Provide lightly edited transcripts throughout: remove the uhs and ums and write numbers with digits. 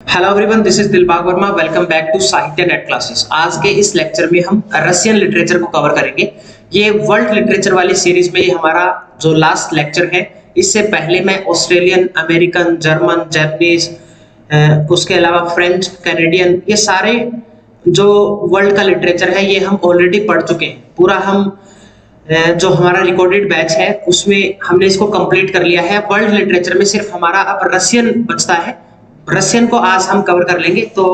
Hello everyone, this is Dilbag Verma. Welcome back to Sahitya net classes. आज के इस लेक्चर में हम रशियन लिटरेचर को कवर करेंगे। ये वर्ल्ड लिटरेचर वाली सीरीज में ये हमारा जो लास्ट लेक्चर है। इससे पहले मैं ऑस्ट्रेलियन, अमेरिकन, जर्मन, जापानीज, उसके अलावा फ्रेंच, कैनेडियन, ये सारे जो वर्ल्ड का लिटरेचर है ये हम ऑलरेडी पढ़ चुके हैं। पूरा हम जो हमारा रिकॉर्डेड बैच है उसमें हमने इसको कंप्लीट कर लिया है। वर्ल्ड लिटरेचर में सिर्फ हमारा अब रशियन बचता है। रशियन को आज हम कवर कर लेंगे। तो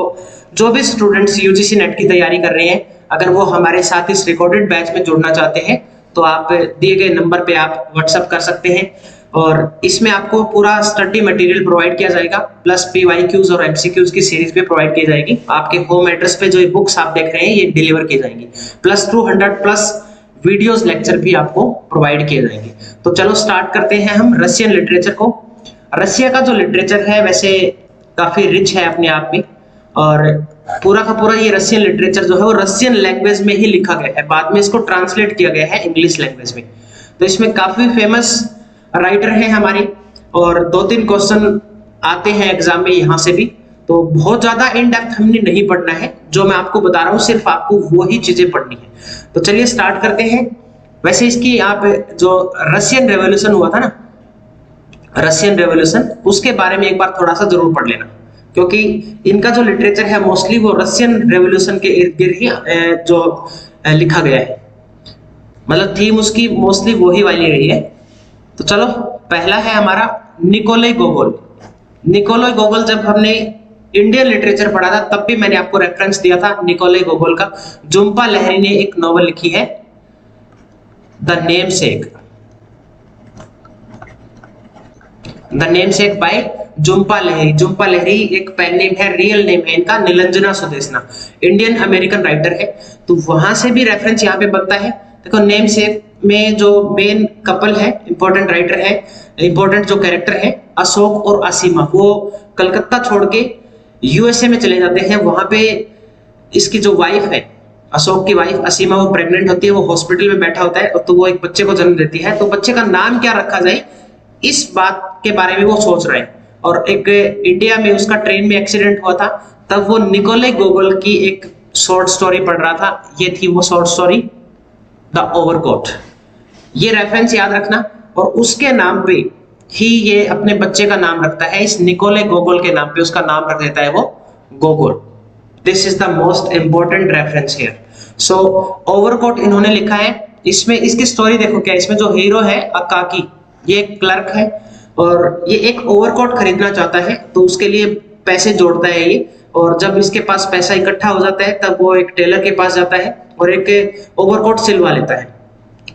जो भी स्टूडेंट्स यूजीसी नेट की तैयारी कर रहे हैं, अगर वो हमारे साथ इस रिकॉर्डेड बैच में जुड़ना चाहते हैं तो आप दिए गए नंबर पे आप व्हाट्सएप कर सकते हैं। और इसमें आपको पूरा स्टडी मटेरियल प्रोवाइड किया जाएगा, प्लस पीवाईक्यूज और एमसीक्यूज की सीरीज भी प्रोवाइड की जाएगी। आपके होम एड्रेस पे जो ये बुक्स आप देख रहे हैं ये डिलीवर की जाएंगी, प्लस 200 प्लस वीडियोस लेक्चर भी आपको प्रोवाइड किए जाएंगे। तो चलो स्टार्ट करते हैं हम रशियन लिटरेचर को। रशिया का जो लिटरेचर है वैसे काफी रिच है अपने आप में, और पूरा का पूरा ये रशियन लिटरेचर जो है वो रशियन लैंग्वेज में ही लिखा गया है। बाद में इसको ट्रांसलेट किया गया है इंग्लिश लैंग्वेज में। तो इसमें काफी फेमस राइटर हैं हमारे, और 2-3 क्वेश्चन आते हैं एग्जाम में यहाँ से भी। तो बहुत ज्यादा इन डेप्थ हमने नहीं पढ़ना है, जो मैं आपको बता रहा हूँ सिर्फ आपको वही चीजें पढ़नी है। तो चलिए स्टार्ट करते हैं। वैसे इसकी यहाँ पे जो रशियन रेवोल्यूशन हुआ था ना, रशियन रेवोल्यूशन, उसके बारे में एक बार थोड़ा सा जरूर पढ़ लेना, क्योंकि इनका जो लिटरेचर है मोस्टली वो रशियन रेवोल्यूशन के इर्द गिर्द ही जो लिखा गया है। मतलब थीम उसकी मोस्टली वही वाली रही है। तो चलो, पहला है हमारा निकोलाई गोगोल। निकोलाई गोगोल जब हमने इंडियन लिटरेचर पढ़ा था तब भी मैंने आपको रेफरेंस दिया था निकोलाई गोगोल का। झुंपा लहरी ने एक नॉवल लिखी है, the namesake. The namesake by Jhumpa Lahiri. Jhumpa Lahiri एक पेन नेम है, रियल नेम है इनका Nilanjana Sudeshna. Indian American writer है, तो वहां से भी रेफरेंस यहाँ पे बनता है। देखो, नेमसेक में जो मेन कपल है, इंपॉर्टेंट राइटर है, इंपॉर्टेंट जो कैरेक्टर है अशोक और असीमा, वो कलकत्ता छोड़ के यूएसए में चले जाते हैं। वहां पे इसकी जो वाइफ है, अशोक की वाइफ असीमा, वो प्रेग्नेंट होती है। वो हॉस्पिटल में बैठा होता है, तो वो एक बच्चे को जन्म देती है। तो बच्चे का नाम क्या रखा जाए, इस बात के बारे में वो सोच रहे हैं। और एक इंडिया में उसका ट्रेन में एक्सीडेंट हुआ था, तब वो निकोलाई गोगोल की एक शॉर्ट स्टोरी पढ़ रहा था। ये थी वो शॉर्ट स्टोरी, द ओवरकोट। ये रेफरेंस याद रखना। और उसके नाम पे ही ये अपने बच्चे का नाम रखता है। इस निकोलाई गोगोल के नाम पे उसका नाम रख देता है वो गोगोल। This is the most important reference here. So overcoat इन्होंने लिखा है। इसमें इसकी स्टोरी देखो क्या, इसमें जो हीरो है अकाकी, ये एक क्लर्क है और ये एक ओवरकोट खरीदना चाहता है, तो उसके लिए पैसे जोड़ता है ये। और जब इसके पास पैसा इकट्ठा हो जाता है तब वो एक टेलर के पास जाता है और एक ओवरकोट सिलवा लेता है।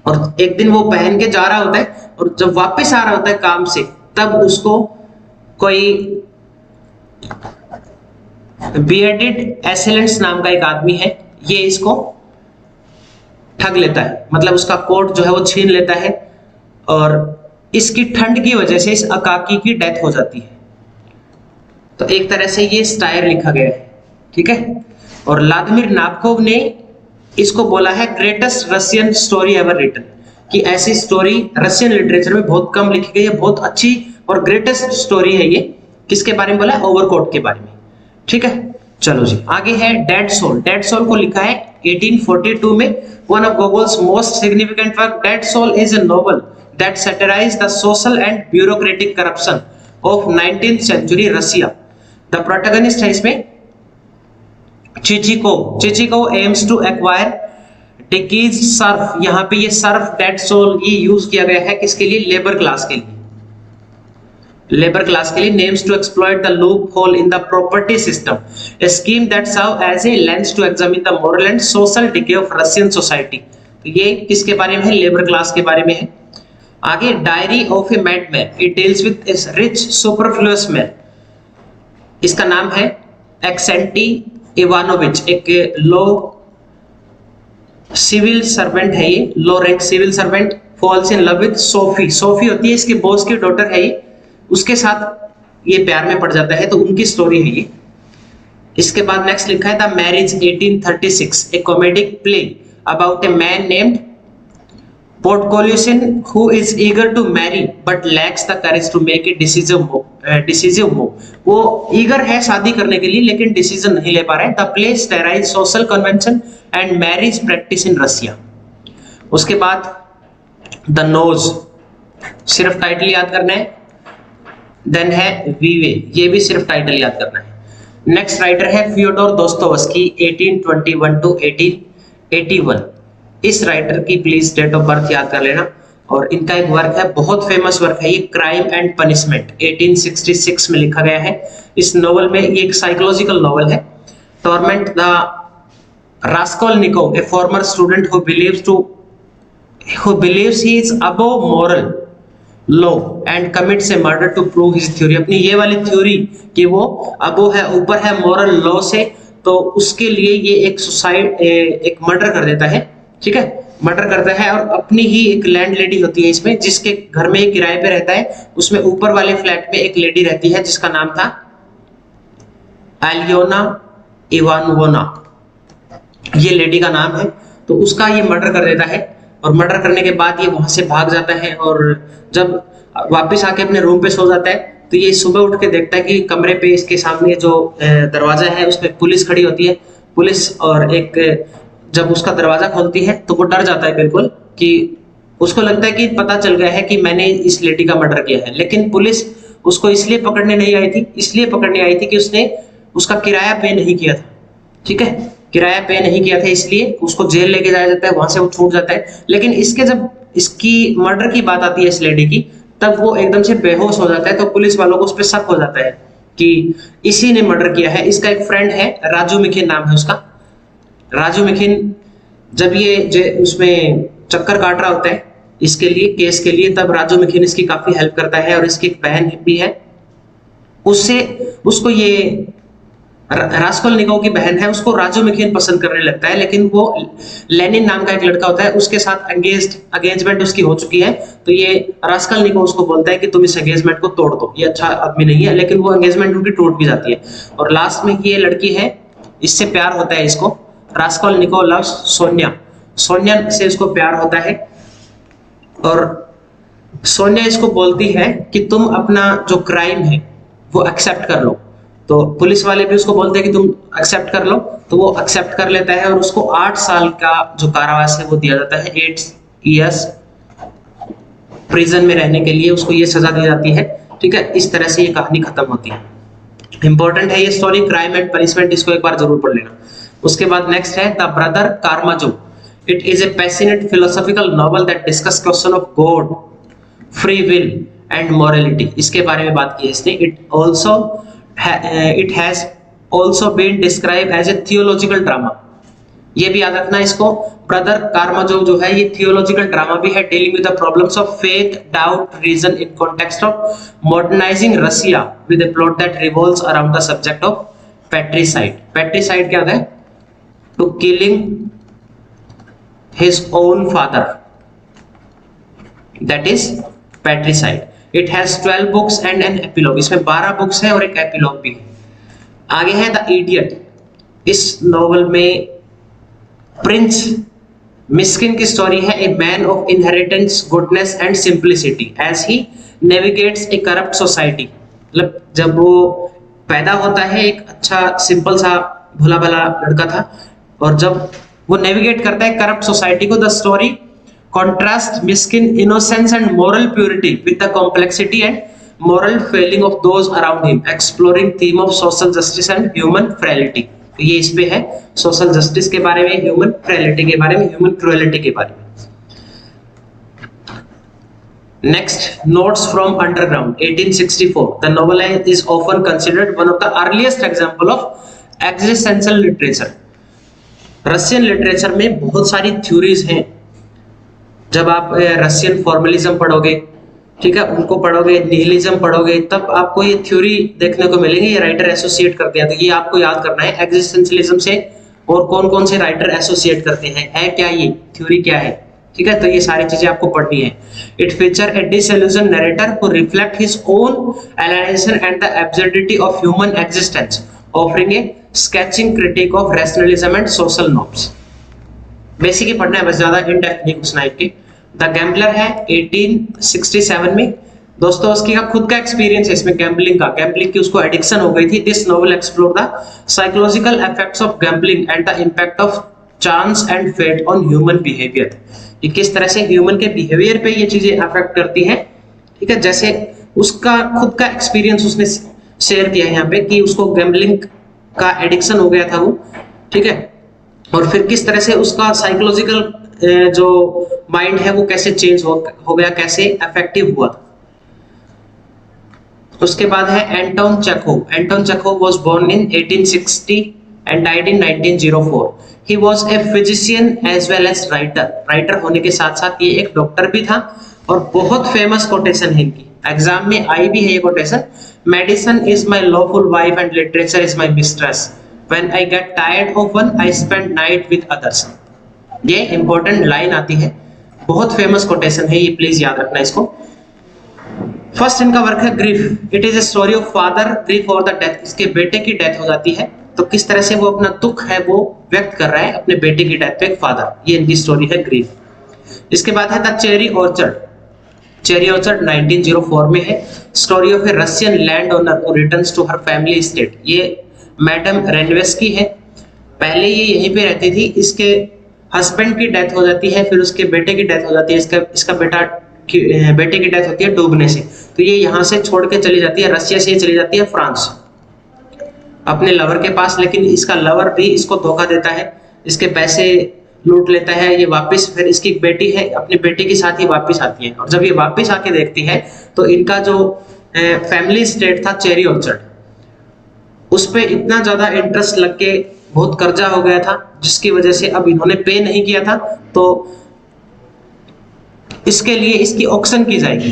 और एक दिन वो पहन के जा रहा होता है, और जब वापस आ रहा होता है काम से, तब उसको कोई बियर्डेड एसेलेंट्स नाम का एक आदमी है, ये इसको ठग लेता है। मतलब उसका कोट जो है वो छीन लेता है, और इसकी ठंड की वजह से इस अकाकी की डेथ हो जाती है। तो एक तरह से ये स्टायर लिखा गया है, ठीक है। और व्लादिमीर नाबकोव ने इसको बोला है greatest Russian story ever written, कि ऐसी स्टोरी रशियन लिटरेचर में बहुत कम लिखी गई है, बहुत अच्छी और ग्रेटेस्ट स्टोरी है ये। किसके बारे में बोला है? ओवरकोट के बारे में, ठीक है। चलो जी, आगे है डेड सोल। डेड सोल को लिखा है 1842 में। One of Gogol's most significant work, dead soul is a novel that satirized the social and bureaucratic corruption of 19th century Russia. The protagonist है इसमें चिचिकोव। चिचिकोव aims to acquire decreased serf। यहाँ पे ये Surf, dead soul, ये use किया गया है किसके लिए? लेबर क्लास के लिए। लेबर क्लास के लिए। names to exploit the loophole in the property system, a scheme that serve as a lens to examine the moral and social decay of Russian society। तो ये किसके बारे में है? लेबर क्लास के बारे में है। आगे diary of a madman, it deals with a rich superfluous man. इसका नाम है एक्सेंटी इवानोविच, एक लो सिविल सर्वेंट है ये, low rank civil servant. Falls in love with Sophie. Sophie होती है इसके बॉस की डॉटर है ये, उसके साथ ये प्यार में पड़ जाता है, तो उनकी स्टोरी है ये। इसके बाद नेक्स्ट लिखा है the marriage 1836, A comedic play about a man named Podkolysyn who is eager to marry but lacks the courage to make a decisive move. Decisive हो, वो ईगर है शादी करने के लिए लेकिन डिसीजन नहीं ले पा रहे हैं। The place satirize social convention and marriage practice in Russia. उसके बाद द नोज, सिर्फ टाइटल याद करना है। देन है वीवे, ये भी सिर्फ टाइटल याद करना है। नेक्स्ट राइटर है फ्योडोर दोस्तोवस्की 1821 टू 1881। इस राइटर की प्लीज डेट ऑफ बर्थ याद कर लेना। और इनका एक वर्क है, बहुत फेमस वर्क है ये, क्राइम एंड पनिशमेंट, 1866 में लिखा गया है। इस नॉवल में, ये एक साइकोलॉजिकल नॉवल है। Torment the Raskolnikov, a former student who believes he is above moral law and commits a murder to prove his theory। अपनी ये वाली थ्योरी कि वो अबो है, ऊपर है मॉरल लॉ से, तो उसके लिए ये एक मर्डर कर देता है। ठीक है, मर्डर करता है और अपनी ही एक लैंड लेडी होती है इसमें, जिसके घर में किराए पे रहता है। उसमें ऊपर वाले फ्लैट में एक लेडी रहती है जिसका नाम था एलियोना इवानोवना, ये लेडी का नाम है। तो उसका ये मर्डर कर देता है और मर्डर करने के बाद ये वहां से भाग जाता है। और जब वापस आके अपने रूम पे सो जाता है तो ये सुबह उठ के देखता है कि कमरे पे इसके सामने जो दरवाजा है उसमें पुलिस खड़ी होती है। पुलिस, और एक जब उसका दरवाजा खोलती है तो वो डर जाता है बिल्कुल, कि उसको लगता है कि पता चल गया है कि मैंने इस लेडी का मर्डर किया है। लेकिन पुलिस उसको इसलिए पकड़ने नहीं आई थी, इसलिए पकड़ने आई थी कि उसने उसका किराया पे नहीं किया था। ठीक है, किराया पे नहीं किया था, इसलिए उसको जेल लेके जाया जाता है, वहां से वो छूट जाता है। लेकिन इसके जब इसकी मर्डर की बात आती है इस लेडी की, तब वो एकदम से बेहोश हो जाता है। तो पुलिस वालों को उस पर शक हो जाता है कि इसी ने मर्डर किया है। इसका एक फ्रेंड है, राजू मिखिन नाम है उसका। राजू मिखिन जब ये उसमें चक्कर काट रहा होता है इसके लिए, केस के लिए, तब राजू मिखिन इसकी काफी हेल्प करता है। और इसकी एक बहन भी है, उसको ये रास्कोलनिकोव की बहन है, उसको राजू मिखिन पसंद करने लगता है। लेकिन वो लेनिन नाम का एक लड़का होता है, उसके साथ एंगेजमेंट उसकी हो चुकी है। तो ये रास्कोलनिकोव उसको बोलता है कि तुम इस एंगेजमेंट को तोड़ दो, ये अच्छा आदमी नहीं है। लेकिन वो एंगेजमेंट उनकी टूट भी जाती है। और लास्ट में ये लड़की है, इससे प्यार होता है इसको। रास्कोलनिकोव लव्स सोनिया, सोनिया से इसको प्यार होता है। और सोनिया इसको बोलती है कि तुम अपना जो क्राइम है वो एक्सेप्ट कर लो। तो पुलिस वाले भी उसको बोलते हैं कि तुम एक्सेप्ट कर लो, तो वो एक्सेप्ट कर लेता है। और उसको 8 साल का जो कारावास है वो दिया जाता है। 8 इयर्स प्रिजन में रहने के लिए उसको ये सजा दी जाती है। ठीक है, इस तरह से ये कहानी खत्म होती है। इंपॉर्टेंट है ये स्टोरी, क्राइम एंड पनिशमेंट, इसको एक बार जरूर पढ़ लेना। उसके बाद नेक्स्ट है the brother Karamazov. It is a passionate philosophical novel that discuss question of God, free will and morality. इसके बारे में बात की है इसने। It has also been described as a theological drama। ये भी याद रखना इसको। ब्रदर कारामाजोव जो है ये थियोलॉजिकल ड्रामा भी है, dealing with the problems of faith, doubt, reason in context of modernising Russia with a plot that revolves around the subject of patricide। patricide क्या है? To killing his own father, that is patricide। It has 12 books and an epilogue। इसमें 12 books है और एक epilogue भी है। आगे है द इडियट। इस नॉवल में प्रिंस मिस्किन की स्टोरी है। A man of inheritance, goodness and simplicity as he navigates a corrupt society. मतलब जब वो पैदा होता है एक अच्छा सिंपल सा भोला भला लड़का था, और जब वो नेविगेट करता है करप्ट सोसाइटी को। The story contrast miskin innocence and moral purity with the complexity and moral failing of those around him, exploring theme of social justice and human frailty। ये इस पे है, सोशल जस्टिस के बारे में, ह्यूमन फ्रेलिटी के बारे में, ह्यूमन क्रुएलिटी के बारे में। Next, notes from underground 1864। The novel is often considered one of the earliest example of existential literature. Russian literature में बहुत सारी थ्योरीज हैं। जब आप रशियन फॉर्मलिज्म पढ़ोगे, ठीक है, उनको पढ़ोगे, निहिलिज्म पढ़ोगे, तब आपको ये थ्योरी देखने को मिलेंगे। ये राइटर एसोसिएट करते हैं, तो ये आपको याद करना है एग्जिस्टेंशियलिज्म से और कौन कौन से राइटर एसोसिएट करते हैं, है क्या ये थ्योरी क्या है। ठीक है, तो ये सारी चीजें आपको पढ़नी है। It feature a disillusion narrator who reflect his own alienation and the absurdity of human existence, offering a sketching critic of rationalism and social norms. Basic ही पढ़ना है बस, ज्यादा इन डेप्थ नहीं घुसना है। द गैम्बलर है 1867 में। दोस्तों उसकी का खुद का एक्सपीरियंस है इसमें गैम्बलिंग की उसको एडिक्शन हो गई थी। This novel explore the psychological effects of gambling and the impact of chance and fate on human behaviour. ये किस तरह से ह्यूमन के बिहेवियर पे ये चीजें अफेक्ट करती हैं, ठीक है। जैसे उसका खुद का एक्सपीरियंस उसने शेयर किया है यहाँ पे कि उसको गैम्बलिंग का एडिक्शन हो गया था वो, ठीक है। और फिर किस तरह से उसका साइकोलॉजिकल जो माइंड है वो कैसे चेंज हो गया, कैसे इफेक्टिव हुआ। उसके बाद है Anton Chekhov. Anton Chekhov was born in 1860 and died in 1904। He was a physician as well as writer. Writer होने के साथ साथ ये एक डॉक्टर भी था। और बहुत फेमस कोटेशन है इनकी, एग्जाम में आई भी है ये quotation. Medicine is my lawful wife and literature is my mistress. When I get tired of one I spend night with others. ये इंपॉर्टेंट लाइन आती है, बहुत फेमस कोटेशन है ये, प्लीज याद रखना इसको। फर्स्ट इनका वर्क है grief. It is a story of father grief और द डेथ। इसके बेटे की डेथ हो जाती है तो किस तरह से वो अपना दुख है वो व्यक्त कर रहा है अपने बेटे की डेथ पे एक फादर। ये इनकी स्टोरी है ग्रीफ। इसके बाद है the cherry orchard. Cherry orchard 1904 में है। Story of a Russian landowner who returns to her family estate. ये मैडम रेनवेस्की है। पहले ये यहीं पे रहती थी, इसके हस्बैंड की डेथ हो जाती है, फिर उसके बेटे की डेथ हो जाती है। इसका बेटे की डेथ होती है डूबने से, तो ये यहाँ से छोड़ के चली जाती है, रशिया से चली जाती है फ्रांस अपने लवर के पास। लेकिन इसका लवर भी इसको धोखा देता है, इसके पैसे लूट लेता है। ये वापस फिर इसकी बेटी है, अपने बेटे के साथ ही वापस आती है। और जब ये वापस आके देखती है तो इनका जो फैमिली स्टेट था चेरी ऑर्चर्ड, उस पे इतना ज्यादा इंटरेस्ट लग के बहुत कर्जा हो गया था, जिसकी वजह से अब इन्होंने पे नहीं किया था, तो इसके लिए इसकी ऑक्शन की जाएगी,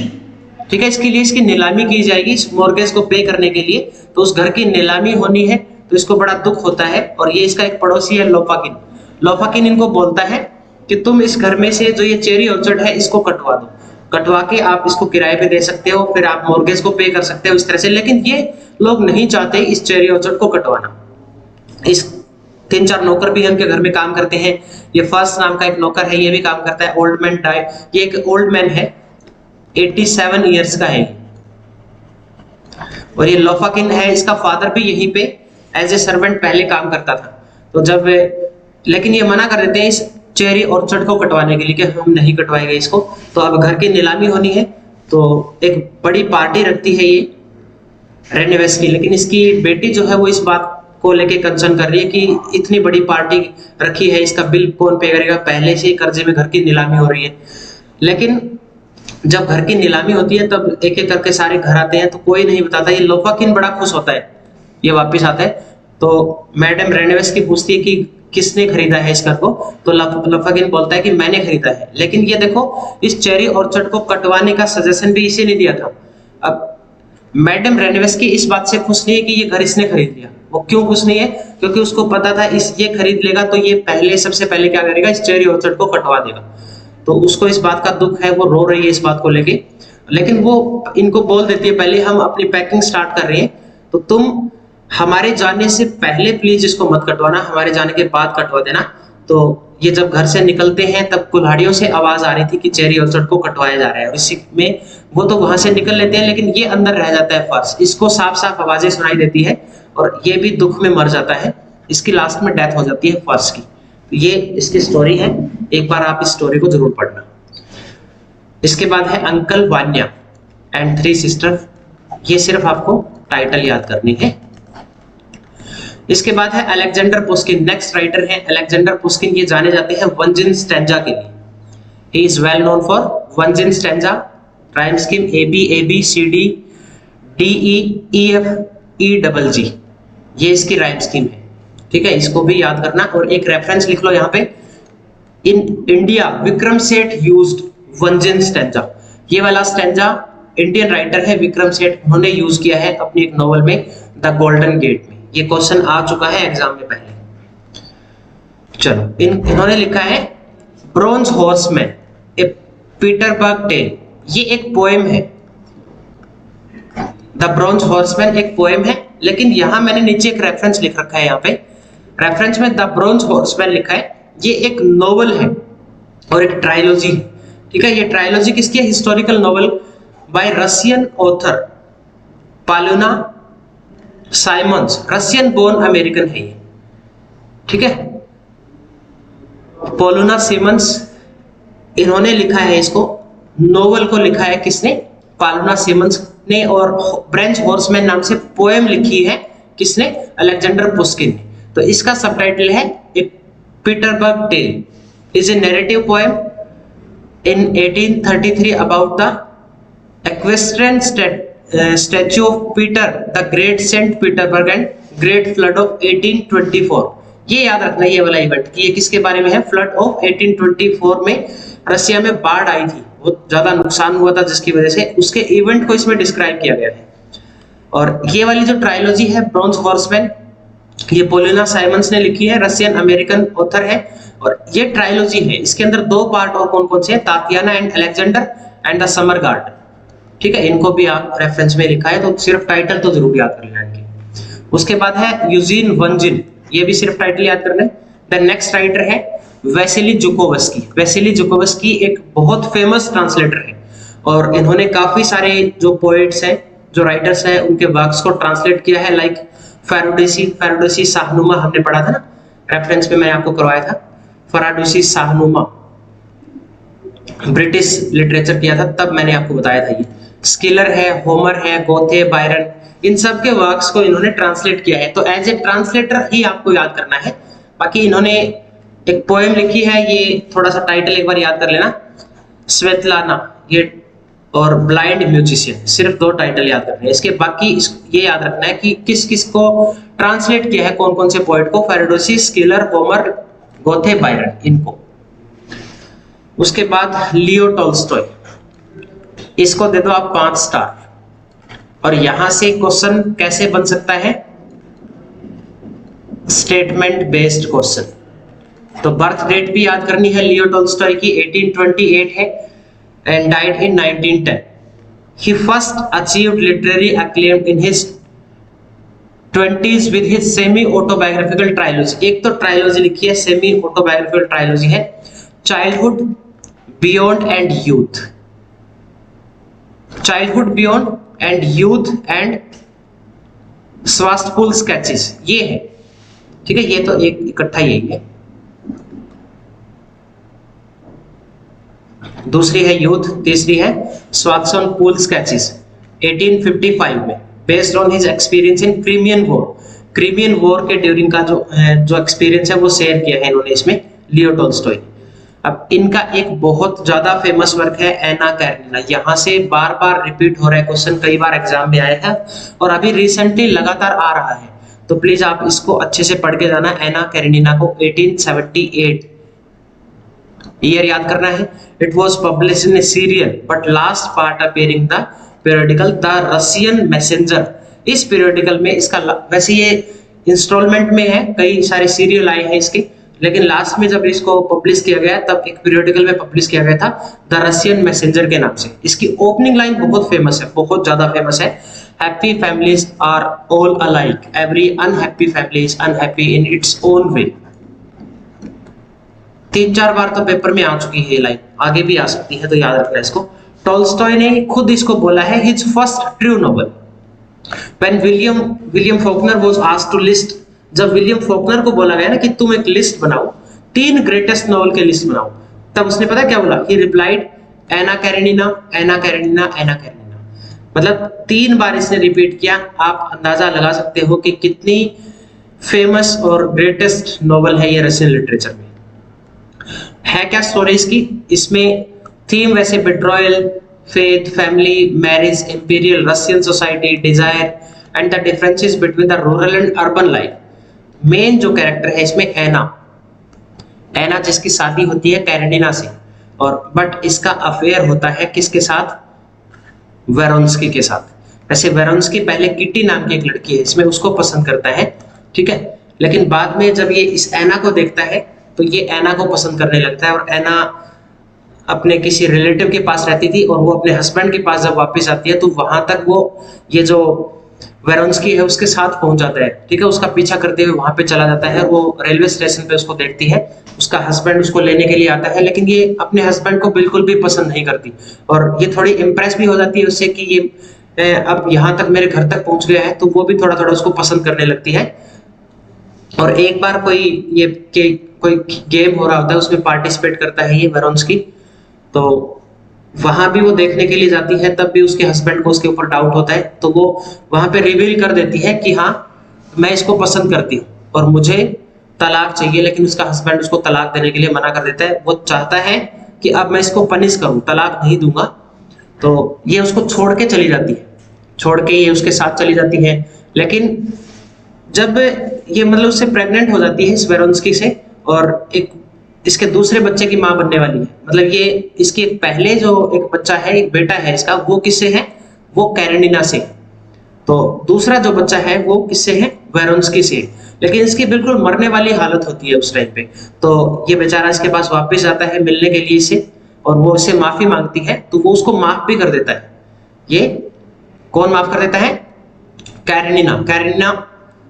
ठीक है। इसके लिए इसकी नीलामी की जाएगी इस मॉर्गेज को पे करने के लिए। तो उस घर की नीलामी होनी है, तो इसको बड़ा दुख होता है। और ये इसका एक पड़ोसी है लोफाकिन। लोफाकिन इनको बोलता है कि तुम इस घर में से जो ये चेरी ऑर्चर्ड है इसको कटवा दो, कटवा के आप इसको किराए पे दे सकते हो, फिर आप मॉर्गेज को पे कर सकते हो इस तरह से। लेकिन ये लोग नहीं चाहते इस चेरी ऑर्चर्ड को कटवाना। इस 3-4 नौकर भी उनके घर में काम करते हैं। ये फर्स्ट नाम का एक नौकर है, ये भी काम करता है। ओल्ड मैन टाइप, ये एक ओल्ड मैन है, 87 इयर्स का है। और ये लोफाकिन है, इसका फादर भी यहीं पे एज ए सर्वेंट पहले काम करता था। तो जब लेकिन ये मना कर देते हैं इस चेरी ऑर्चर्ड को कटवाने के लिए कि हम नहीं कटवाएंगे इसको। तो अब घर की नीलामी होनी है, तो एक बड़ी पार्टी रखती है ये रेनेवेस्की। लेकिन इसकी बेटी जो है वो इस बात को लेके कंसर्न कर रही है कि इतनी बड़ी पार्टी रखी है, इसका बिल कौन पे करेगा, पहले से ही कर्जे में घर की नीलामी हो रही है। लेकिन जब घर की नीलामी होती है तब एक एक करके सारे घर आते हैं, तो कोई नहीं बताता। ये लोफाकिन बड़ा खुश होता है, ये वापस आता है। तो मैडम रेनेवेस्की पूछती है कि किसने खरीदा है इस घर को, तो लोफाकिन बोलता है कि मैंने खरीदा है। लेकिन ये देखो, इस चेरी ऑर्चर्ड को कटवाने का सजेशन भी इसी ने दिया था। अब मैडम रेनेवेस्की इस बात से खुश नहीं है कि ये घर इसने खरीद लिया। वो क्यों खुश नहीं है? क्योंकि उसको पता था ये खरीद लेगा तो ये सबसे पहले क्या करेगा, इस चेरी ऑर्चर्ड को कटवा देगा। तो उसको इस बात का दुख है, वो रो रही है इस बात को लेके। लेकिन वो इनको बोल देती है पहले हम अपनी पैकिंग स्टार्ट कर रहे हैं, तो तुम हमारे जाने से पहले प्लीज इसको मत कटवाना, हमारे जाने के बाद कटवा देना। तो ये जब घर से निकलते हैं तब कुल्हाड़ियों से आवाज आ रही थी कि चेरी ऑर्चर्ड को कटवाया जा रहा है। और इसी में वो तो वहां से निकल लेते हैं, लेकिन ये अंदर रह जाता है फर्श। इसको साफ साफ आवाजें सुनाई देती है और ये भी दुख में मर जाता है। इसकी लास्ट में डेथ हो जाती है फर्श की। तो ये इसकी स्टोरी है, एक बार आप इस स्टोरी को जरूर पढ़ना। इसके बाद है अंकल वान्या एंड 3 सिस्टर। ये सिर्फ आपको टाइटल याद करनी है। इसके बाद है अलेक्जेंडर पुस्किन। नेक्स्ट राइटर है अलेक्जेंडर पुस्किन। ये जाने जाते हैं वंजिन स्टैंजा के लिए। He is well known for Onegin stanza, rhyme scheme AB AB CD DE EF EGG। ये इसकी राइम स्कीम है, ठीक है। इसको भी याद करना। और एक रेफरेंस लिख लो यहाँ पे, in India Vikram Seth used वंजिन stanza. ये वाला स्टैंजा इंडियन राइटर है विक्रम सेठ, उन्होंने यूज किया है अपनी एक नॉवल में द गोल्डन गेट में। ये क्वेश्चन आ चुका है एग्जाम में पहले। चलो, इन्होंने लिखा है ब्रोंज हॉर्समैन ए पीटरबर्ग टेल। ये एक पोएम है, द ब्रोंज हॉर्समैन एक पोएम है। लेकिन यहां मैंने नीचे एक रेफरेंस लिख रखा है, यहाँ पे रेफरेंस में द ब्रोंज हॉर्समैन लिखा है। ये एक नॉवल है और एक ट्रायलॉजी, ठीक है। ये ट्रायलॉजी किसकी है? Historical novel by Russian author Paullina Simons. Russian born American है ये, ठीक है। पोलिना साइमंस इन्होंने लिखा है इसको, नोवेल को लिखा है किसने? पोलिना साइमंस ने। और ब्रेंच हॉर्समैन नाम से पोएम लिखी है किसने? अलेक्जेंडर पुस्किन ने। तो इसका सबटाइटल है a Petersburg tale is a narrative poem in 1833 about the equestrian statue of Peter the Great, Saint Petersburg and Great Flood of 1824। ये याद रखना ये वाला इवेंट कि ये किसके बारे में है? फ्लड ऑफ 1824 में रशिया में बाढ़ आई थी, बहुत ज्यादा नुकसान हुआ था जिसकी वजह से उसके इवेंट को इसमें डिस्क्राइब किया गया है। और ये वाली जो ट्रायोलॉजी है ब्रॉन्ज हॉर्समैन, ये पोलिना साइमंस ने लिखी है, रशियन अमेरिकन ऑथर है। और ये ट्रायोलॉजी है, इसके अंदर दो पार्ट और कौन कौन से हैं? Tatiana and Alexander and the summer guard, ठीक है। इनको भी आप रेफरेंस में लिखा है, तो सिर्फ टाइटल तो जरूर याद कर लेना इनके। उसके बाद है यूजीन वंजिन, ये भी सिर्फ टाइटल याद करना है। द नेक्स्ट राइटर है वैसिली जुकोवस्की। वैसिली जुकोवस्की एक बहुत फेमस ट्रांसलेटर है और इन्होंने काफी सारे जो पोएट्स हैं, जो राइटर्स हैं, उनके वर्क्स को ट्रांसलेट किया है। लाइक फराडोसी शाहनुमा हमने पढ़ा था ना, रेफरेंस में मैं आपको करवाया था। फराडोसी शाहनुमा ब्रिटिश लिटरेचर किया था, तब मैंने आपको बताया था। ये स्किलर है, होमर है, गोथे, बायरन, इन सब के वर्क्स को इन्होंने ट्रांसलेट किया है। तो एज ए ट्रांसलेटर ही आपको याद करना है। बाकी इन्होंने एक पोएम लिखी है, ये थोड़ा सा टाइटल एक बार याद कर लेना, स्वेतलाना ये और ब्लाइंड म्यूजिशियन, सिर्फ दो टाइटल याद करने हैं इसके। बाकी ये याद रखना है कि किस किस को ट्रांसलेट किया है, कौन कौन से पोएट को, फराडोसी, स्किलर, होमर, गोथे, बायरन, इनको। उसके बाद लियो टॉल्स्टॉय, इसको दे दो आप 5 स्टार। और यहां से क्वेश्चन कैसे बन सकता है? Statement based question. तो बर्थ डेट भी याद करनी है लियो टॉल्स्टॉय की, 1828 है and died in 1910। He first achieved literary acclaim in his 20s with his semi-autobiographical trilogy। एक तो ट्रायोलॉजी लिखी है, semi-autobiographical trilogy है, Childhood, Beyond and Youth। Childhood, Beyond and Youth and Swastful Sketches, ये है, ठीक है। ये तो एक इकट्ठा यही है। दूसरी है यूथ, तीसरी है स्वास्टफुल स्केचेस 1855 में, based on his experience in Crimean war. Crimean war के ड्यूरिंग का जो एक्सपीरियंस है वो शेयर किया है इन्होंने इसमें, लियो टॉल्स्टॉय। अब इनका एक बहुत ज्यादा फेमस वर्क है एना कैरेनिना। यहाँ से बार बार रिपीट हो रहा है क्वेश्चन, कई बार एग्जाम में आया है और अभी रिसेंटली लगातार आ रहा है, तो प्लीज आप इसको अच्छे से पढ़ के जाना। एना कैरेनिना को 1878 ईयर याद करना है। It was publish in A serial but last part appearing the periodical the Russian messenger. इस पीरियडिकल में इसका, वैसे ये इंस्टॉलमेंट में है, कई सारे सीरियल आए हैं इसके, लेकिन लास्ट में जब इसको पब्लिश किया गया तब एक पीरियडिकल में पब्लिश किया गया था द रशियन मैसेंजर के नाम से। इसकी ओपनिंग लाइन बहुत फेमस है, बहुत ज्यादा फेमस है। Happy families are all alike, every unhappy family is unhappy in its own way. 3-4 बार तो पेपर में आ चुकी है ये लाइन, आगे भी आ सकती है, तो याद रखना इसको। टॉल्स्टॉय ने खुद इसको बोला है his first true novel. When William Faulkner was asked to list, जब विलियम फॉकनर को बोला गया ना कि तुम एक लिस्ट बनाओ, 3 ग्रेटेस्ट नॉवेल की लिस्ट बनाओ, तब उसने पता क्या बोला? He replied Anna Karenina, Anna Karenina, Anna Karenina. मतलब 3 बार इसने रिपीट किया। आप अंदाजा लगा सकते हो कि कितनी फेमस और ग्रेटेस्ट नॉवेल है ये रशियन लिटरेचर में। है क्या स्टोरी इसकी? इसमें थीम वैसे betrayal, faith, family, marriage, imperial Russian society, desire and the differences between the rural and urban life. Main जो कैरेक्टर है इसमें एना, एना जिसकी शादी होती है कैरेनिना से, और बट इसका अफेयर होता है किसके साथ? वेरोन्स्की के साथ। वैसे वेरोन्स्की पहले किटी नाम की एक लड़की है, इसमें उसको पसंद करता है, ठीक है, लेकिन बाद में जब ये इस एना को देखता है तो ये एना को पसंद करने लगता है। और एना अपने किसी रिलेटिव के पास रहती थी और वो अपने हस्बैंड के पास जब वापस आती है तो वहां तक वो ये जो वेरोंस्की है उसके साथ पहुंच जाता है, ठीक है, उसका पीछा करते हुए वहां पे चला जाता है। वो रेलवे स्टेशन पे उसको देखती है, उसका हस्बैंड उसको लेने के लिए आता है, लेकिन ये अपने हस्बैंड को बिल्कुल भी पसंद नहीं करती और ये थोड़ी इम्प्रेस भी हो जाती है उससे कि ये अब यहाँ तक मेरे घर तक पहुंच गया है, तो वो भी थोड़ा थोड़ा उसको पसंद करने लगती है। और एक बार कोई गेम हो रहा होता है, उसमें पार्टिसिपेट करता है ये वेरोंस्की, तो वहां भी वो देखने के लिए जाती है, तब भी उसके हस्बैंड को उसके ऊपर डाउट होता है, तो वो वहां पे रिवील कर देती है कि हाँ मैं इसको पसंद करती हूँ और मुझे तलाक चाहिए, लेकिन उसका हस्बैंड उसको तलाक देने के लिए मना कर देता है। वो चाहता है कि अब मैं इसको पनिश करूं, तलाक नहीं दूंगा, तो ये उसको छोड़ के चली जाती है, छोड़ के ये उसके साथ चली जाती है। लेकिन जब ये मतलब उससे प्रेग्नेंट हो जाती है इस वेरोंस्की से, और एक इसके दूसरे बच्चे की माँ बनने वाली है, मतलब ये इसके पहले जो एक बच्चा है, एक बेटा है इसका, वो किससे है, वो कैरेनिना से, तो दूसरा जो बच्चा है वो किससे है, वेरोंस्की से। लेकिन इसकी बिल्कुल मरने वाली हालत होती है उस टाइम पे, तो ये बेचारा इसके पास वापस आता है मिलने के लिए इसे, और वो उससे माफी मांगती है, तो वो उसको माफ भी कर देता है। ये कौन माफ कर देता है, कैरेनिना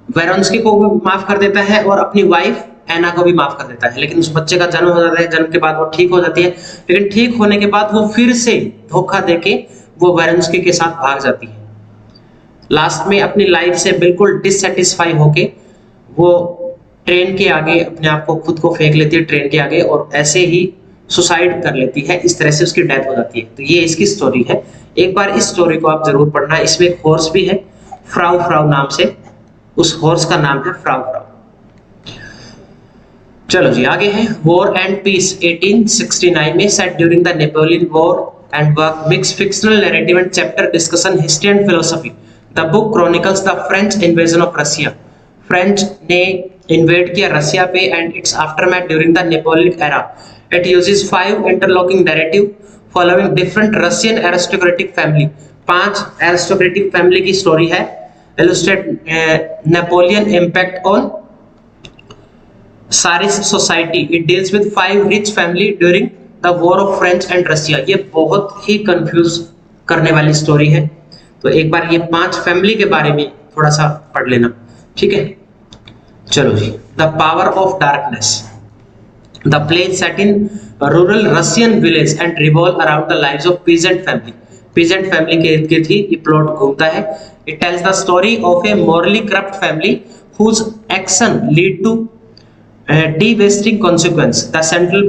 वेरोंस्की को भी माफ कर देता है और अपनी वाइफ एना को भी माफ कर देता है। लेकिन उस बच्चे का जन्म हो जाता है, जन्म के बाद वो ठीक हो जाती है, लेकिन ठीक होने के बाद वो फिर से धोखा देके वो वेरोंस्की के साथ भाग जाती है। लास्ट में अपनी लाइफ से बिल्कुल डिससेटिस्फाई होके वो ट्रेन के आगे अपने आप को, खुद को फेंक लेती है ट्रेन के आगे, और ऐसे ही सुसाइड कर लेती है। इस तरह से उसकी डेथ हो जाती है। तो ये इसकी स्टोरी है, एक बार इस स्टोरी को आप जरूर पढ़ना। इसमें एक हॉर्स भी है, फ्राउ फ्राउ नाम से, उस हॉर्स का नाम है फ्राउ फ्राउ। चलो जी आगे है, वॉर एंड पीस 1869 में, set during the Napoleon war and work mix fictional narrative and chapter discussion history and philosophy. The book chronicles the French invasion of Russia. French ने invade किया Russia पे and it's aftermath during the Napoleon era. It uses 5 interlocking narrative following different Russian aristocratic family. 5 aristocratic family की story है। Illustrate Napoleon impact on Tsarist society. It deals with 5 rich family during the war of French and Russia. ये बहुत ही confuse करने वाली story है, तो एक बार ये 5 फैमिली के बारे में थोड़ा सा पढ़ लेना, ठीक है। चलो जी, the power of darkness. The play set in rural Russian village and revolve around the lives of peasant family. Peasant family के इर्द गिर्द ही ये प्लॉट घूमता है। It tells the story of a morally corrupt family whose action lead to devastating consequence. The central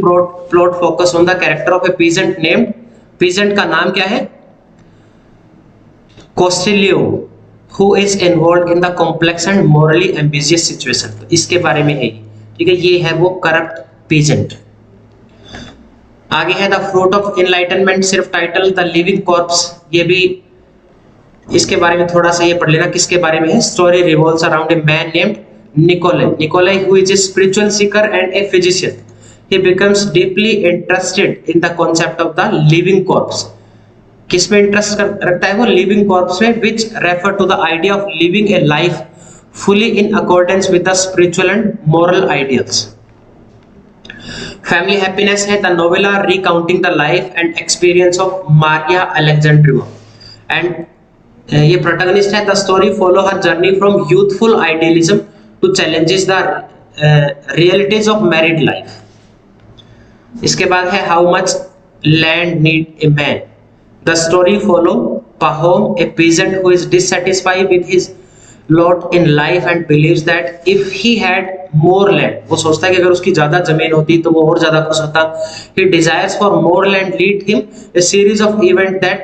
plot focus on the character of a peasant named, peasant का नाम क्या है, Costilio, who is involved in the complex and morally ambiguous situation. तो इसके बारे में है, ठीक है, ये है वो करप्ट peasant। आगे है द फ्रूट ऑफ एनलाइटनमेंट, सिर्फ टाइटल। द लिविंग कॉर्प्स, ये भी इसके बारे में थोड़ा सा ये पढ़ लेना, किसके बारे में है। Story revolves around a man named Nikolai, who is a spiritual seeker and a physician. He becomes deeply interested in the concept of the living corpse. किसमें इंटरेस्ट रखता है वो, लिविंग कॉर्प्स में, which refer to the idea of living a life fully in accordance with the spiritual and moral ideals. Family happiness है the novella recounting the life and experience of Maria Alexandrova, and ये protagonist है। The story follow her journey from youthful idealism to challenges the realities of married life. इसके बाद है how much land need a man. The story follow Pahom, a peasant who is dissatisfied with his lot in life and believes that if he had more land, वो सोचता है कि अगर उसकी ज्यादा जमीन होती तो वो और ज्यादा खुश होता। He desires for more land lead him a series of events that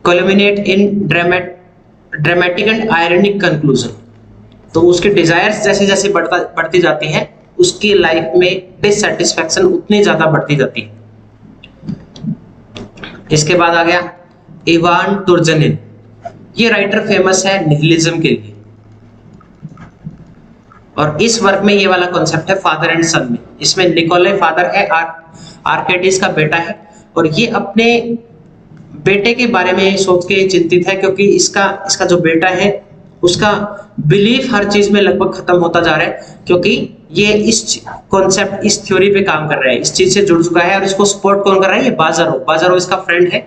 culminate in dramatic and ironic conclusion. तो उसके डिजायर्स जैसे जैसे बढ़ती जाती है, उसकी लाइफ में डिससैटिस्फैक्शन उतनी ज्यादा बढ़ती जाती है। इसके बाद आ गया इवान तुर्जनिन। ये राइटर फेमस है निहिलिज्म के लिए, और इस वर्क में ये वाला कॉन्सेप्ट है फादर एंड सन में। इसमें निकोलाई फादर है, आर्केडिस का बेटा है, और ये अपने बेटे के बारे में सोच के चिंतित है, क्योंकि इसका जो बेटा है उसका बिलीफ हर चीज में लगभग खत्म होता जा रहा है, क्योंकि ये इस कॉन्सेप्ट, इस थ्योरी पे काम कर रहा है, इस चीज से जुड़ चुका है। और इसको सपोर्ट कौन कर रहा है, ये बाजारो। बाजारो इसका फ्रेंड है,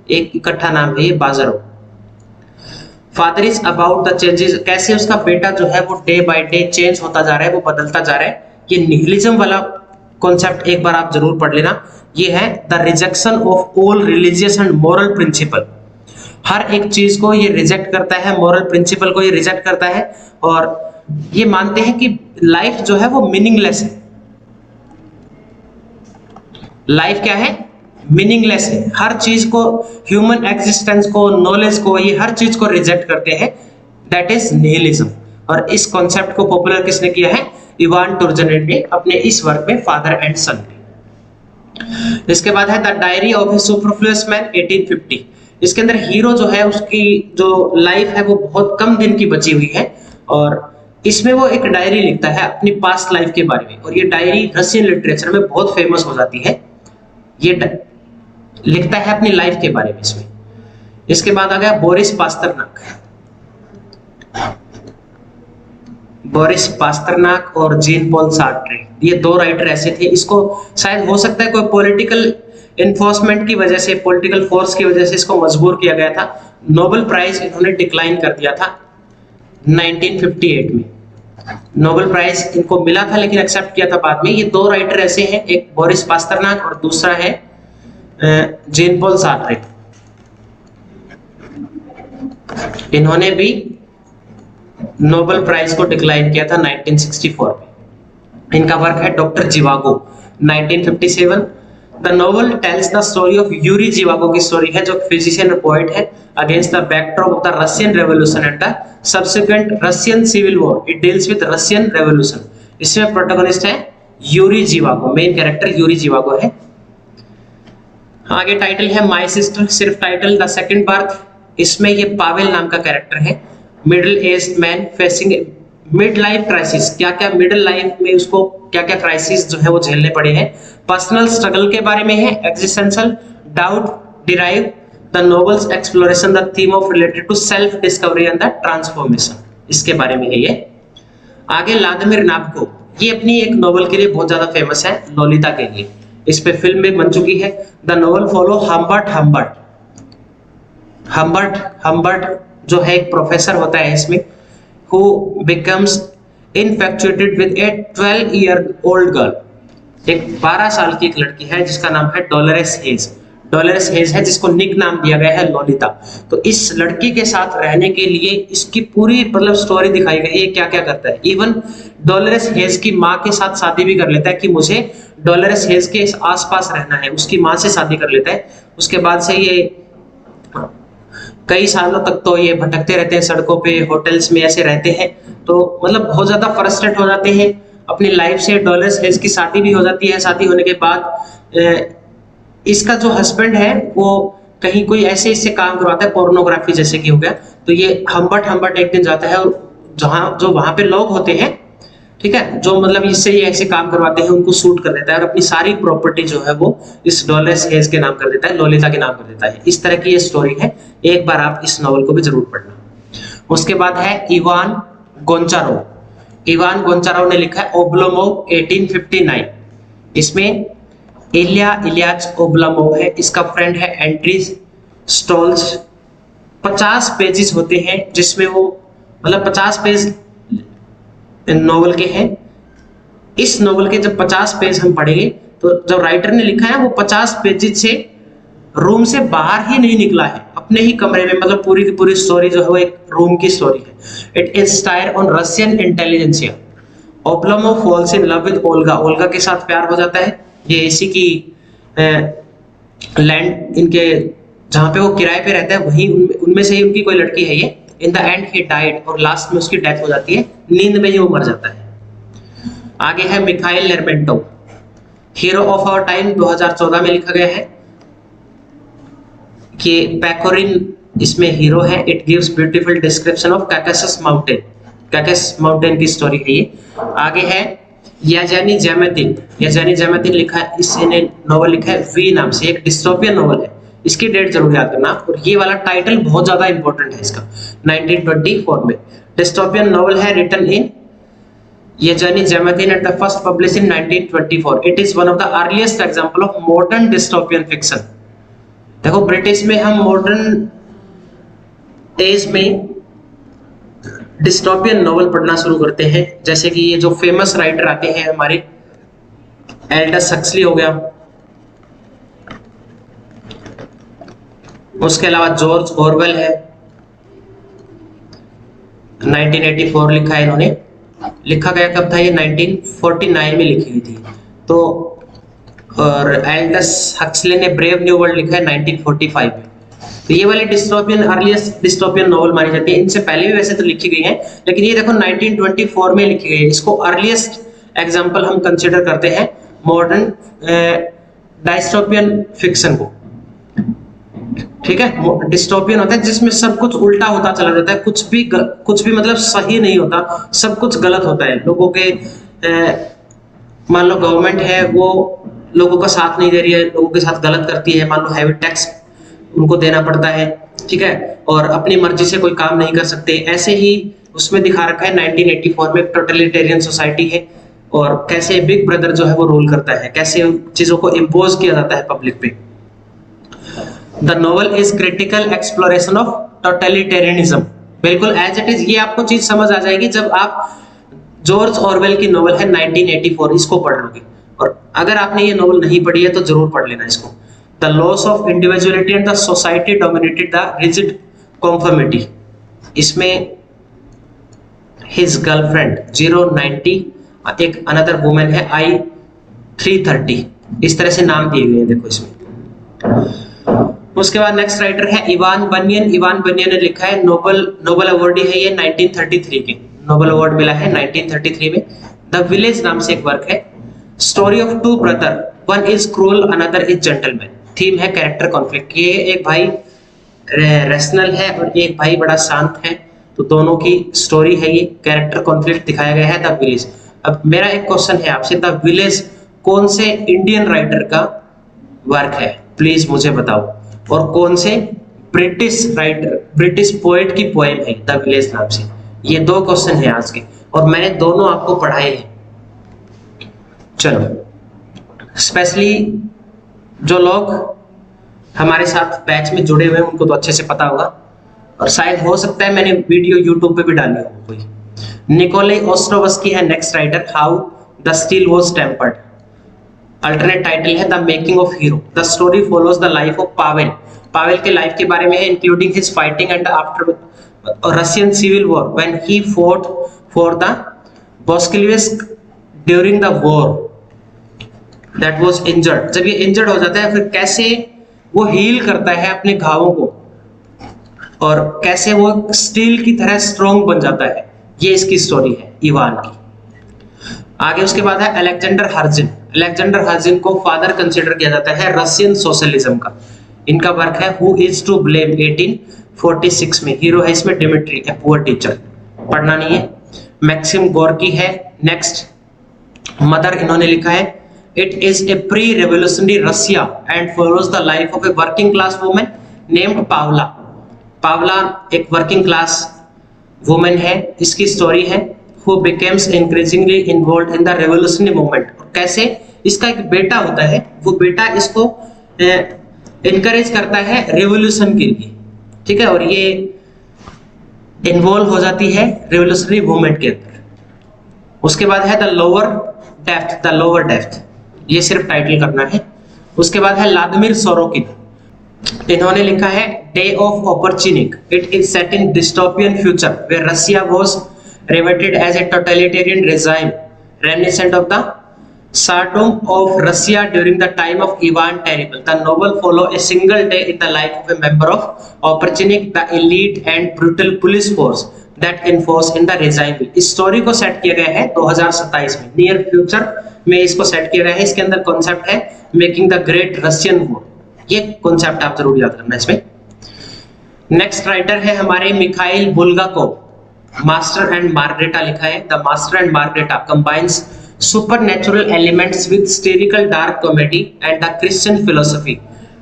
एक इकट्ठा नाम है ये बाजारो। Father is about the changes, कैसे उसका बेटा जो है वो डे बाय डे चेंज होता जा रहा है, वो बदलता जा रहा है। ये निहिलिज्म वाला कॉन्सेप्ट एक बार आप जरूर पढ़ लेना। ये है the rejection of all religious and moral principle. हर एक चीज को ये रिजेक्ट करता है, मॉरल प्रिंसिपल को ये रिजेक्ट करता है, और ये मानते हैं कि लाइफ जो है वो मीनिंगलेस है। लाइफ क्या है? मीनिंगलेस है। हर चीज को, ह्यूमन एग्जिस्टेंस को, नॉलेज को, ये हर चीज को रिजेक्ट करते हैं। That is nihilism. और इस कॉन्सेप्ट को पॉपुलर किसने किया है? इवान टुर्जेनेट ने अपने इस वर्क में फादर एंड सन में। इसके बाद है the diary of A superfluous man 1850। इसके अंदर हीरो जो है उसकी जो लाइफ है वो बहुत कम दिन की बची हुई है, और इसमें वो एक डायरी लिखता है अपनी पास्ट लाइफ के बारे में, और ये डायरी रशियन लिटरेचर में बहुत फेमस हो जाती है। ये लिखता है अपनी लाइफ के बारे में इसमें। इसके बाद आ गया बोरिस पास्तरनाक। बोरिस पास्तरनाक और जीन पॉल सार्ट्रे, ये दो राइटर ऐसे थे। इसको शायद हो सकता है कोई पॉलिटिकल एनफोर्समेंट की वजह से, पॉलिटिकल फोर्स की वजह से इसको मजबूर किया गया था। नोबेल प्राइज इन्होंने डिक्लाइन कर दिया था 1958 में। नोबेल प्राइज इनको मिला था लेकिन एक्सेप्ट किया था बाद में। ये दो राइटर ऐसे हैं, एक बोरिस पास्तरनाक और दूसरा है जीन पॉल सार्ट्रे। इन्होंने भी नोबेल प्राइज को डिक्लाइन किया था 1964 में। इनका वर्क है Doctor Zhivago 1957। The novel tells the story of Yuri Zhivago की स्टोरी है, जो फिजिशियन और पोएट है, against the backdrop of the Russian revolution and the subsequent Russian civil war. It deals with Russian revolution. इसमें protagonist है Yuri Zhivago, main character Yuri Zhivago है। आगे title है माय सिस्टर, सिर्फ टाइटल। द सेकंड बर्थ, इसमें ये Pavel नाम का कैरेक्टर है। Middle aged man facing mid life crisis, क्या क्या मिडिल लाइफ में उसको क्या क्या क्राइसिस जो है वो झेलने पड़े हैं। पर्सनल स्ट्रगल के बारे में है। Existential doubt derive the novel's exploration the theme of related to self discovery and the transformation, इसके बारे में है ये। आगे व्लादिमीर नाबकोव, ये अपनी एक नोवेल के लिए बहुत ज्यादा फेमस है, लोलिता के लिए। इस पे फिल्म भी बन चुकी है। The novel follow Humbert Humbert जो है एक प्रोफेसर होता है इसमें, who becomes infatuated with a 12-year-old girl। एक 12 साल की एक लड़की है जिसका नाम है डोलोरेस हेज। डोलोरेस हेज है जिसको निक नाम दिया गया है लोलिता। तो इस लड़की के साथ रहने के लिए इसकी पूरी मतलब स्टोरी दिखाई गई है, क्या क्या करता है। इवन डोलोरेस हेज की माँ के साथ शादी भी कर लेता है कि मुझे डोलोरेस हेज के आसपास रहना है, उसकी माँ से शादी कर लेता है। उसके बाद से ये कई सालों तक तो ये भटकते रहते हैं, सड़कों पे, होटल्स में ऐसे रहते हैं। तो मतलब बहुत ज्यादा फ्रस्ट्रेट हो जाते हैं अपनी लाइफ से। डोलोरेस हेज की शादी भी हो जाती है। शादी होने के बाद इसका जो हस्बैंड है वो कहीं कोई ऐसे इससे काम करवाता है, पोर्नोग्राफी जैसे कि हो गया। तो ये हम्बर्ट एक दिन जाता है और जो वहां पे लोग होते हैं, ठीक है, जो मतलब इससे ये ऐसे काम करवाते हैं, उनको शूट कर देता है और अपनी सारी प्रॉपर्टी जो है वो इस डोलोरेस हेज के नाम कर देता है, लोलिता के नाम कर देता है। इस तरह की ये स्टोरी है। एक बार आप इस नॉवल को भी जरूर पढ़ना। उसके बाद है इवान गोंचारोव। इवान गोंचारोव ने लिखा है ओब्लोमोव 1859। इसमें इलिया इलियाच ओब्लोमोव है, इसका फ्रेंड है एंड्री स्टोल्स। 50 पेजेस होते हैं जिसमें वो मतलब 50 पेज नॉवल के हैं। इस नॉवल के जब 50 पेज हम पढ़ेंगे तो जो राइटर ने लिखा है वो 50 पेजेस से रूम से बाहर ही नहीं निकला है, अपने ही कमरे में, मतलब पूरी की पूरी स्टोरी जो है वो एक रूम की स्टोरी है। It inspire on Russian intelligentsia. Oblomov false in love with Olga, Olga के साथ प्यार हो जाता है। ये इसी की लैंड, इनके जहाँ पे वो किराए पे रहता है वहीं उनमें से ही उनकी कोई लड़की है ये। In the and he died, और लास्ट में उसकी डेथ हो जाती है, नींद में ही वो मर जाता है। आगे है Mikhail Lermontov, hero of our time 2014 में लिखा गया है कि पैकोरिन इसमें हीरो है। It gives beautiful description of Caucasus mountain, Caucasus mountain की स्टोरी है ये। आगे है याजानी जैमेतिन। याजानी जैमेतिन लिखा है, इसने नॉवल लिखा है वी नाम से, एक डिस्टोपियन नॉवल है। इसकी डेट जरूर याद करना। और ये वाला टाइटल बहुत ज्यादा इंपॉर्टेंट है इसका, 1924 में। डिस्टोपियन नॉवल है written in Yevgeny Zamatin and the first published in 1924. It is one of the earliest example of modern dystopian fiction। देखो ब्रिटिश में हम मॉडर्न एज में डिस्टोपियन नॉवल पढ़ना शुरू करते हैं, जैसे कि ये जो फेमस राइटर आते हैं हमारे, एल्डस हक्सली हो गया, उसके अलावा जॉर्ज ऑरवेल है, 1984 लिखा है इन्होंने। लिखा गया कब था ये? 1949 में लिखी हुई थी। तो और एल्डस हक्सले ने ब्रेव न्यू वर्ल्ड लिखा है 1945 में। तो ये वाली डिस्टोपियन अर्लीस्ट डिस्टोपियन नॉवल मानी जाती है। इनसे पहले भी वैसे तो लिखी गई है, लेकिन ये देखो 1924 में लिखी गई है। इसको अर्लीस्ट एग्जांपल हम कंसीडर करते हैं मॉडर्न डिस्टोपियन फिक्शन को। ठीक है, डिस्टोपियन होता है जिसमें सब कुछ उल्टा होता चला जाता है, कुछ भी मतलब सही नहीं होता, सब कुछ गलत होता है। लोगों के मान लो गवर्नमेंट है वो लोगों का साथ नहीं दे रही है, लोगों के साथ गलत करती है, मान लो हैवी टैक्स उनको देना पड़ता है, ठीक है, और अपनी मर्जी से कोई काम नहीं कर सकते। ऐसे ही उसमें दिखा रखा है 1984 में टोटलिटेरियन सोसाइटी है, और कैसे बिग ब्रदर जो है वो रूल करता है, कैसे चीजों को इम्पोज किया जाता है पब्लिक पे। The novel is critical exploration of totalitarianism. बिल्कुल एज इट इज, ये आपको चीज समझ आ जाएगी जब आप जॉर्ज ऑरवेल की नॉवल है 1984 इसको पढ़ लोगे। और अगर आपने ये नॉवल नहीं पढ़ी है तो जरूर पढ़ लेना इसको। The loss of individuality and the society dominated the rigid conformity. इसमें हिज गर्लफ्रेंड 090, एक अनदर वुमेन है I330, इस तरह से नाम दिए गए हैं देखो इसमें। उसके बाद नेक्स्ट राइटर है इवान बनियन। इवान बनियन ने लिखा है, नोबल अवार्डी है ये, 1933 के नोबेल अवार्ड मिला है 1933 में। द विलेज नाम से एक वर्क है। Story of two brother, one is cruel another is gentleman. Theme है कैरेक्टर कॉन्फ्लिक्ट। ये एक भाई रैशनल है और एक भाई बड़ा शांत है, तो दोनों की स्टोरी है ये। कैरेक्टर कॉन्फ्लिक्ट दिखाया गया है द विलेज। अब मेरा एक क्वेश्चन है आपसे, द विलेज कौन से इंडियन राइटर का वर्क है, प्लीज मुझे बताओ, और कौन से ब्रिटिश राइटर, ब्रिटिश पोएट की पोएम है द विलेज नाम से। ये दो क्वेश्चन है आज के, और मैंने दोनों आपको पढ़ाए हैं। चलो, स्पेशली जो लोग हमारे साथ बैच में जुड़े हुए हैं उनको तो अच्छे से पता होगा, और शायद हो सकता है मैंने वीडियो यूट्यूब पे भी डाली हो कोई। निकोलाई ओस्ट्रोवस्की है next writer, how the steel was tempered. Alternate title है the making of hero. The story follows the life of Pavel. Pavel के लाइफ के बारे में है, including his fighting and after Russian civil war when he fought for the बॉस्किलियस्क during the war that was injured. जब ये injured हो जाता है फिर कैसे वो हील करता है अपने घावों को, और कैसे वो स्टील की तरह स्ट्रॉन्ग बन जाता है। ये इसकी स्टोरी है इवान की। आगे उसके बाद है अलेक्जेंडर हर्जिन। अलेक्जेंडर हर्जिन को फादर कंसीडर किया जाता है रशियन सोशलिज्म का। इनका वर्क है हु इज टू ब्लेम 1846 में। हीरो है इसमें डिमिट्री, ए पुअर टीचर, पढ़ना नहीं है। मैक्सिम गोर्की है नेक्स्ट। मदर इन्होंने लिखा है, it is A pre revolutionary Russia and follows the life of a working class women named पावला। पावला एक वर्किंग क्लास वुमेन है, इसकी स्टोरी है who becomes increasingly involved in the revolutionary movement। और कैसे इसका एक बेटा होता है, वो बेटा इसको इनकरेज करता है रेवोल्यूशन के लिए, ठीक है, और ये इन्वॉल्व हो जाती है रेवोल्यूशनरी मूवमेंट के अंदर। उसके बाद है the lower depth, the lower depth, ये सिर्फ टाइटल करना है। उसके बाद है व्लादिमीर सोरोकिन। इन्होंने लिखा है day of oprichnik. It is set in dystopian future where Russia was reverted as a totalitarian regime reminiscent of the Tsardom of Russia during the time of Ivan Terrible. The novel follow a single day in the life of a member of Oportunik, the elite and brutal police force that enforce in the regime। इस story को set किया गया है 2027 में, near future में इसको set किया गया है। इसके अंदर कॉन्सेप्ट है making the great Russian war. ये कॉन्सेप्ट आप जरूर याद रखना इसमें। नेक्स्ट राइटर है हमारे Mikhail Bulgakov. Master and Margarita लिखा है। The master and Margarita combines supernatural elements with satirical dark comedy and the Christian philosophy,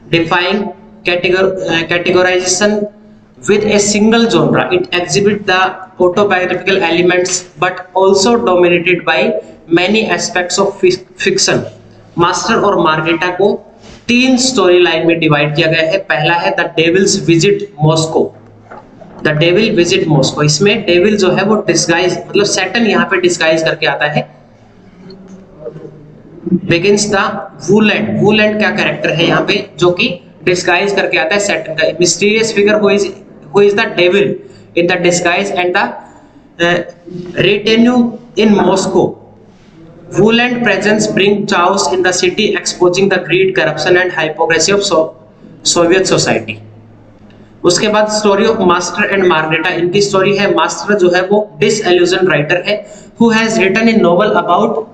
defying categorization with a single genre. It exhibits the autobiographical elements but also dominated by many aspects of fiction। Master और margarita को 3 story line में divide किया गया है। पहला है the devil's visit Moscow, the devil visit Moscow, इसमें devil जो है वो डिस्गाइज मतलब सैटन यहाँ पे डिस्गाइज करके आता है। बिगिंस द वूलैंड, वूलैंड क्या कैरेक्टर है यहाँ पे जो कि डिस्गाइज करके आता है सैटन का mysterious figure who is the devil in the disguise and the retinue in Moscow. Wooland presence bring chaos in the city, exposing the greed, corruption and hypocrisy of Soviet society. उसके बाद story of master and Margarita, इनकी story है। Master जो है वो disillusion writer है who has written a novel about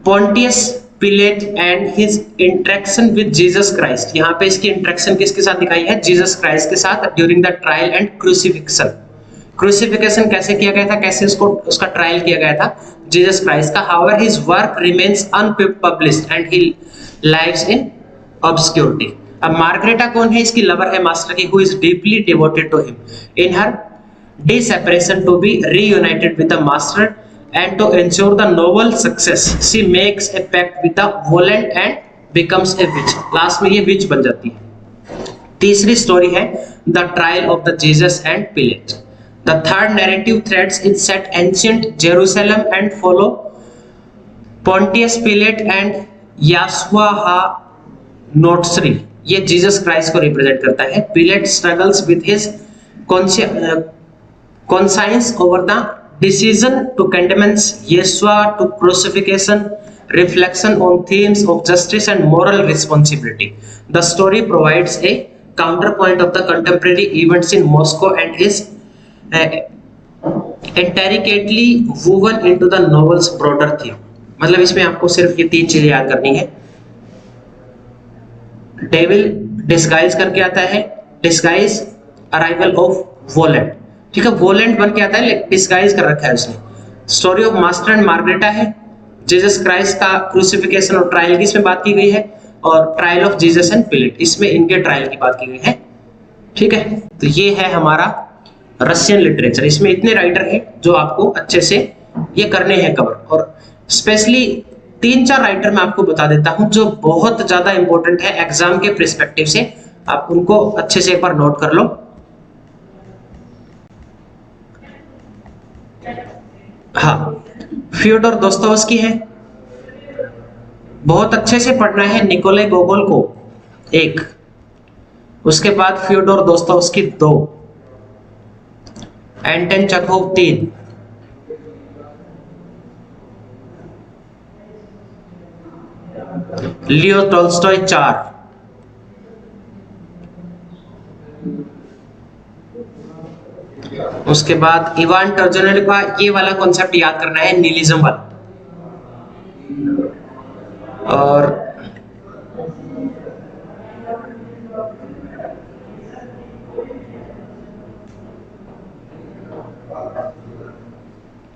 Pontius Pilate and his interaction with Jesus Christ. यहाँ पे इसकी इंटरेक्शन किसके साथ दिखाई है? जीसस क्राइस्ट के साथ during the trial and crucifixion. Crucifixion कैसे किया गया था, कैसे उसका ट्रायल किया गया था जीसस क्राइस्ट का। However his work remains unpublished and he lives in obscurity. अब मार्गरेटा कौन है? इसकी लवर है मास्टर की, who is deeply devoted to him in her desperation to be reunited with the master and to ensure the novel success she makes a pact with the Woland and becomes a witch. Last में ये witch बन जाती है। तीसरी story है the trial of the Jesus and pellet. The third narrative threads is set ancient Jerusalem and follow Pontius Pilate and Yahshua HaNotzri। ये Jesus Christ को represent करता है। Pilate struggles with his conscience over the decision to condemn Yeshua to crucifixion, reflection on themes of justice and moral responsibility. The story provides a counterpoint of the contemporary events in Moscow and is intricately woven into the novel's broader theme। मतलब इसमें आपको सिर्फ ये तीन चीजें याद करनी है। डेविल डिस्गाइज करके आता है, डिस्गाइज अराइवल ऑफ वोलेंट, ठीक है, वोलेंट बन के आता है, डिस्गाइज कर रखा है उसने। Story of master and Margarita है। जीसस क्राइस्ट का क्रूसिफिकेशन और ट्रायल की इसमें बात की गई है, और trial of Jesus and Pilate, इसमें इनके ट्रायल की बात की गई है, ठीक है। तो ये है हमारा रशियन लिटरेचर। इसमें इतने राइटर हैं जो आपको अच्छे से ये करने हैं कवर, और स्पेशली 3-4 राइटर मैं आपको बता देता हूं जो बहुत ज्यादा इंपॉर्टेंट है एग्जाम के पर्सपेक्टिव से। आप उनको अच्छे से एक बार नोट कर लो। हाँ, फ्योडोर दोस्तोवस्की है, बहुत अच्छे से पढ़ना है। निकोलाई गोगोल को 1, उसके बाद फ्योडोर दोस्तोवस्की 2, एंटन चेखोव 3, लियो टॉल्स्टॉय 4, उसके बाद इवान टर्जेनेव का ये वाला कॉन्सेप्ट याद करना है, निहिलिज्म वाला। और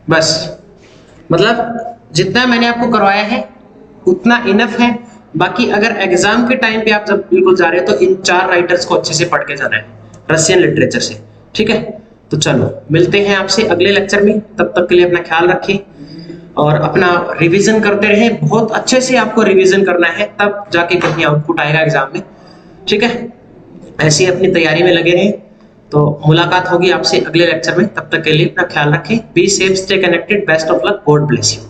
बस, मतलब जितना मैंने आपको करवाया है उतना इनफ है। बाकी अगर एग्जाम के टाइम पे आप जब बिल्कुल जा रहे हो तो इन 4 राइटर्स को अच्छे से पढ़ के जाना है रशियन लिटरेचर से, ठीक है। तो चलो मिलते हैं आपसे अगले लेक्चर में, तब तक के लिए अपना ख्याल रखें और अपना रिवीजन करते रहें। बहुत अच्छे से आपको रिवीजन करना है, तब जाके कहीं आउटपुट आएगा एग्जाम में, ठीक है। ऐसे ही अपनी तैयारी में लगे रहें। तो मुलाकात होगी आपसे अगले लेक्चर में, तब तक के लिए अपना ख्याल रखें। Be safe, stay connected, best of luck, God bless you.